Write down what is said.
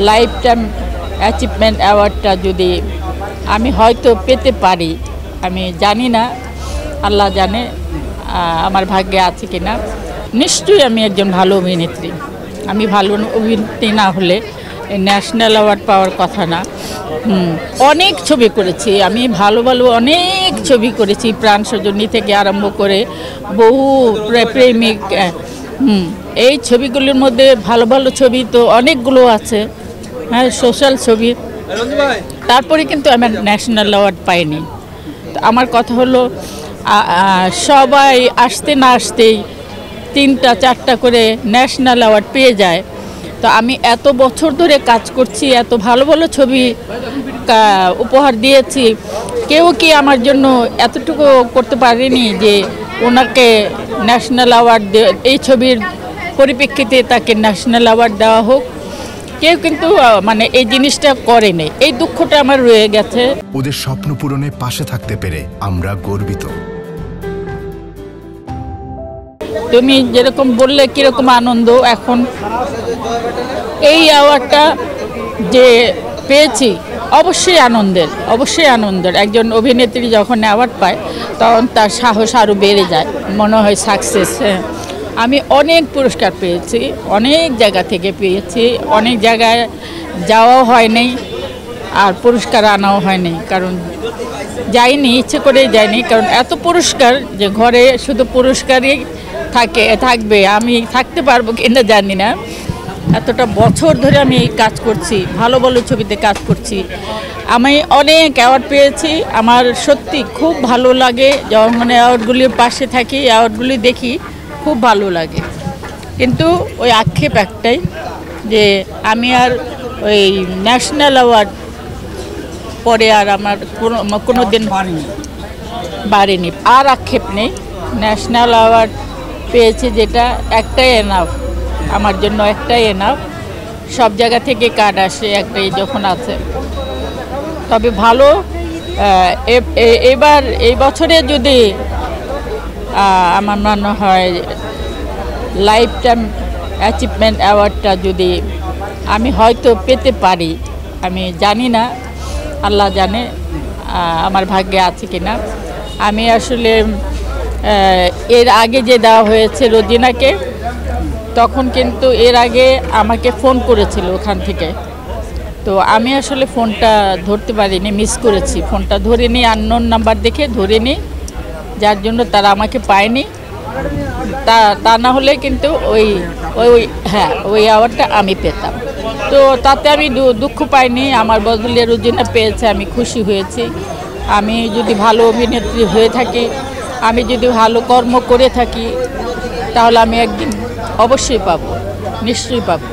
Life time achievement অ্যাওয়ার্ডটা যদি আমি হয়তো পেতে পারি, আমি জানি না, আল্লাহ জানে আমার ভাগ্যে আছে কিনা। নিশ্চয়ই আমি একজন ভালো অভিনেত্রী। আমি ভালো অভিনেত্রী না হলে ন্যাশনাল অ্যাওয়ার্ড পাওয়ার কথা না। অনেক ছবি করেছি আমি, ভালো ভালো অনেক ছবি করেছি, প্রাণ সজনী থেকে আরম্ভ করে বহু প্রেমিক। এই ছবিগুলির মধ্যে ভালো ভালো ছবি তো অনেকগুলো আছে, হ্যাঁ, সোশ্যাল ছবি। তারপরে কিন্তু আমি ন্যাশনাল অ্যাওয়ার্ড পাইনি। তো আমার কথা হলো, সবাই আসতে না আসতেই 3টা 4টা করে ন্যাশনাল অ্যাওয়ার্ড পেয়ে যায়। তো আমি এত বছর ধরে কাজ করছি, এত ভালো ভালো ছবি উপহার দিয়েছি, কেউ কি আমার জন্য এতটুকু করতে পারেনি যে ওনাকে ন্যাশনাল অ্যাওয়ার্ড, এই ছবির পরিপ্রেক্ষিতে তাকে ন্যাশনাল অ্যাওয়ার্ড দেওয়া হোক? কেউ কিন্তু মানে এই জিনিসটা করেনি। এই দুঃখটা আমার রয়ে গেছে। ওদের স্বপ্ন পূরণে পাশে থাকতে পেরে আমরা গর্বিত। তুমি যেরকম বললে কিরকম আনন্দ, এখন এই অ্যাওয়ার্ডটা যে পেয়েছি অবশ্যই আনন্দের। একজন অভিনেত্রী যখন অ্যাওয়ার্ড পায় তখন তার সাহস আরও বেড়ে যায়, মনে হয় সাকসেস। আমি অনেক পুরস্কার পেয়েছি, অনেক জায়গা থেকে পেয়েছি, অনেক জায়গায় যাওয়াও হয়নি আর পুরস্কার আনাও হয়নি, কারণ যাইনি, ইচ্ছে করেই যাইনি। কারণ এত পুরস্কার যে ঘরে শুধু পুরস্কারই থাকবে, আমি থাকতে পারবো কিনা জানি না। এতটা বছর ধরে আমি এই কাজ করছি, ভালো ভালো ছবিতে কাজ করছি, আমি অনেক অ্যাওয়ার্ড পেয়েছি। আমার সত্যি খুব ভালো লাগে যখন অ্যাওয়ার্ডগুলির পাশে থাকি, অ্যাওয়ার্ডগুলি দেখি, খুব ভালো লাগে। কিন্তু ওই আক্ষেপ একটাই যে আমি আর ওই ন্যাশনাল অ্যাওয়ার্ড পরে আর আমার কোনো দিন বাড়েনি। আর আক্ষেপ নেই, ন্যাশনাল অ্যাওয়ার্ড পেয়েছি যেটা, একটাই এনাফ আমার জন্য, একটাই এনাফ। সব জায়গা থেকে কার্ড আসে, একটাই যখন আছে। তবে ভালো, এবার এই বছরে যদি আমার মনে হয় লাইফ টাইম অ্যাচিভমেন্ট অ্যাওয়ার্ডটা যদি আমি হয়তো পেতে পারি, আমি জানি না, আল্লাহ জানে আমার ভাগ্যে আছে কিনা। আমি আসলে এর আগে যে দেওয়া হয়েছে রোজিনাকে, তখন কিন্তু এর আগে আমাকে ফোন করেছিল ওখান থেকে, তো আমি আসলে ফোনটা ধরতে পারিনি, মিস করেছি, ফোনটা ধরিনি, আননোন নাম্বার দেখে ধরিনি, যার জন্য তারা আমাকে পায়নি। তা না হলে কিন্তু ওই অ্যাওয়ার্ডটা আমি পেতাম। তো তাতে আমি দুঃখ পাইনি, আমার বদলে রোজিনা পেয়েছে, আমি খুশি হয়েছি। আমি যদি ভালো অভিনেত্রী হয়ে থাকি, আমি যদি ভালো কর্ম করে থাকি, তাহলে আমি একদিন অবশ্যই পাবো, নিশ্চয়ই পাবো।